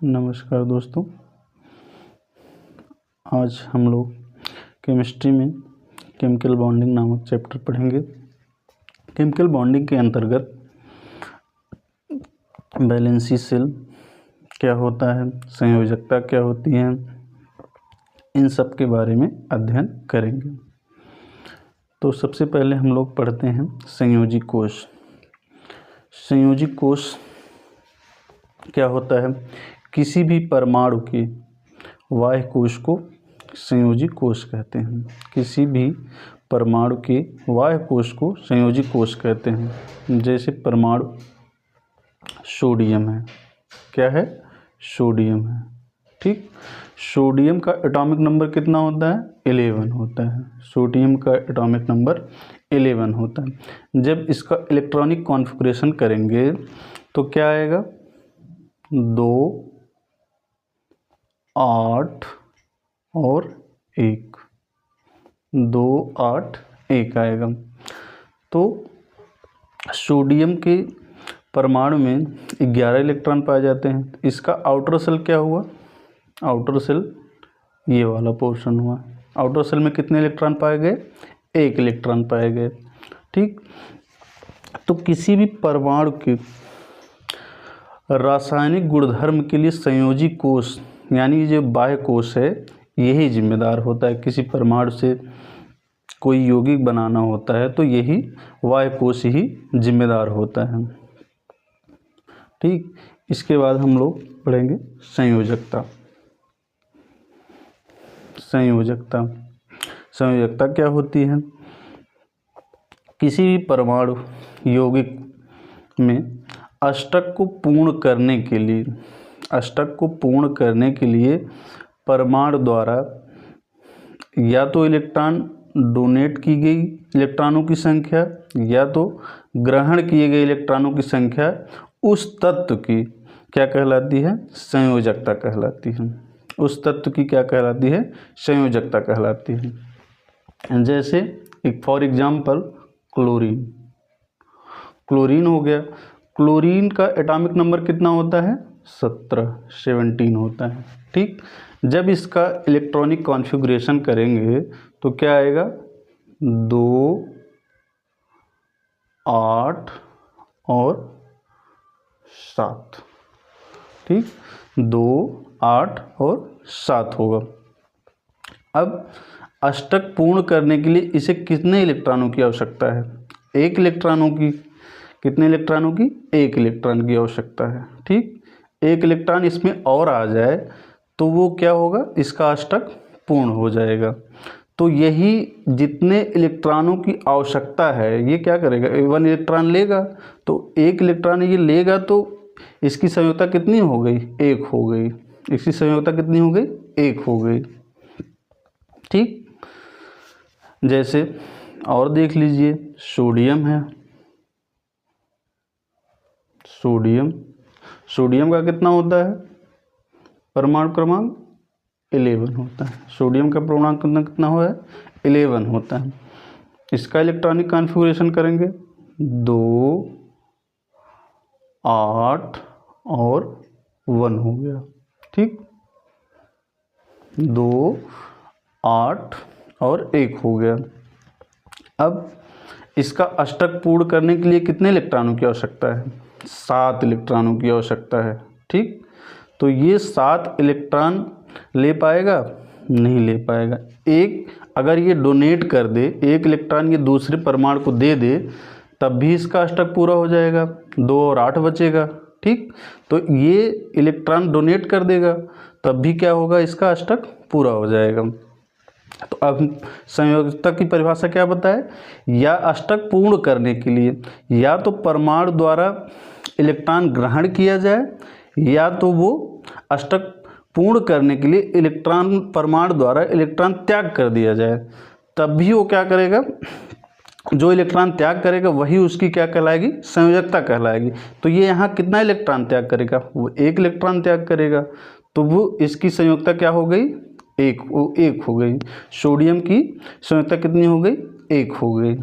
नमस्कार दोस्तों, आज हम लोग केमिस्ट्री में केमिकल बॉन्डिंग नामक चैप्टर पढ़ेंगे। केमिकल बॉन्डिंग के अंतर्गत वैलेंसी शेल क्या होता है, संयोजकता क्या होती है, इन सब के बारे में अध्ययन करेंगे। तो सबसे पहले हम लोग पढ़ते हैं संयोजी कोश। संयोजी कोश क्या होता है? किसी भी परमाणु के बाह्य कोश को संयोजी कोश कहते हैं। किसी भी परमाणु के बाह्य कोश को संयोजी कोश कहते हैं। जैसे परमाणु सोडियम है, क्या है? सोडियम है। ठीक, सोडियम का एटॉमिक नंबर कितना होता है? 11 होता है। सोडियम का एटॉमिक नंबर 11 होता है। जब इसका इलेक्ट्रॉनिक कॉन्फ़िगरेशन करेंगे तो क्या आएगा? 2, 8 और 1, 2, 8, 1 आएगा। तो सोडियम के परमाणु में 11 इलेक्ट्रॉन पाए जाते हैं। इसका आउटर सेल क्या हुआ? आउटर सेल ये वाला पोर्शन हुआ। आउटर सेल में कितने इलेक्ट्रॉन पाए गए? 1 इलेक्ट्रॉन पाए गए। ठीक, तो किसी भी परमाणु के रासायनिक गुणधर्म के लिए संयोजी कोश यानी जो बाह्य कोश है यही जिम्मेदार होता है। किसी परमाणु से कोई यौगिक बनाना होता है तो यही बाह्य कोश ही जिम्मेदार होता है। ठीक, इसके बाद हम लोग पढ़ेंगे संयोजकता। संयोजकता संयोजकता क्या होती है? किसी भी परमाणु यौगिक में अष्टक को पूर्ण करने के लिए परमाणु द्वारा या तो इलेक्ट्रॉन डोनेट की गई इलेक्ट्रॉनों की संख्या या तो ग्रहण किए गए इलेक्ट्रॉनों की संख्या उस तत्व की क्या कहलाती है? संयोजकता कहलाती है। उस तत्व की क्या कहलाती है? संयोजकता कहलाती है। जैसे एक फॉर एग्जाम्पल क्लोरीन। क्लोरीन हो गया। क्लोरीन का एटॉमिक नंबर कितना होता है? 17 होता है। ठीक, जब इसका इलेक्ट्रॉनिक कॉन्फ़िगरेशन करेंगे तो क्या आएगा? 2, 8 और 7। ठीक, 2, 8 और 7 होगा। अब अष्टक पूर्ण करने के लिए इसे कितने इलेक्ट्रॉनों की आवश्यकता है? 1 इलेक्ट्रॉनों की। कितने इलेक्ट्रॉनों की? 1 इलेक्ट्रॉन की आवश्यकता है। ठीक, 1 इलेक्ट्रॉन इसमें और आ जाए तो वो क्या होगा? इसका अष्टक पूर्ण हो जाएगा। तो यही जितने इलेक्ट्रॉनों की आवश्यकता है ये क्या करेगा? 1 इलेक्ट्रॉन लेगा। तो 1 इलेक्ट्रॉन ये लेगा तो इसकी संयोजकता कितनी हो गई? 1 हो गई। इसकी संयोजकता कितनी हो गई? 1 हो गई। ठीक, जैसे और देख लीजिए सोडियम है। सोडियम का कितना होता है? परमाणु क्रमांक 11 होता है। सोडियम का परमाणु कितना हुआ है? 11 होता है। इसका इलेक्ट्रॉनिक कॉन्फ़िगरेशन करेंगे 2, 8 और 1 हो गया। ठीक, 2, 8 और 1 हो गया। अब इसका अष्टक पूर्ण करने के लिए कितने इलेक्ट्रॉनों की आवश्यकता है? 7 इलेक्ट्रॉनों की आवश्यकता है। ठीक, तो ये 7 इलेक्ट्रॉन ले पाएगा? नहीं ले पाएगा। अगर ये डोनेट कर दे, 1 इलेक्ट्रॉन ये दूसरे परमाणु को दे दे तब भी इसका अष्टक पूरा हो जाएगा। 2 और 8 बचेगा। ठीक, तो ये इलेक्ट्रॉन डोनेट कर देगा तब भी क्या होगा? इसका अष्टक पूरा हो जाएगा। तो अब संयोजकता की परिभाषा क्या बताए? या अष्टक पूर्ण करने के लिए या तो परमाणु द्वारा इलेक्ट्रॉन ग्रहण किया जाए या तो वो अष्टक पूर्ण करने के लिए इलेक्ट्रॉन परमाणु द्वारा इलेक्ट्रॉन त्याग कर दिया जाए, तब भी वो क्या करेगा? जो इलेक्ट्रॉन त्याग करेगा वही उसकी क्या कहलाएगी? संयोजकता कहलाएगी। तो ये यहाँ कितना इलेक्ट्रॉन त्याग करेगा? वो 1 इलेक्ट्रॉन त्याग करेगा। तो वो इसकी संयोजकता क्या हो गई? 1 हो गई। सोडियम की संयोजकता कितनी हो गई? 1 हो गई।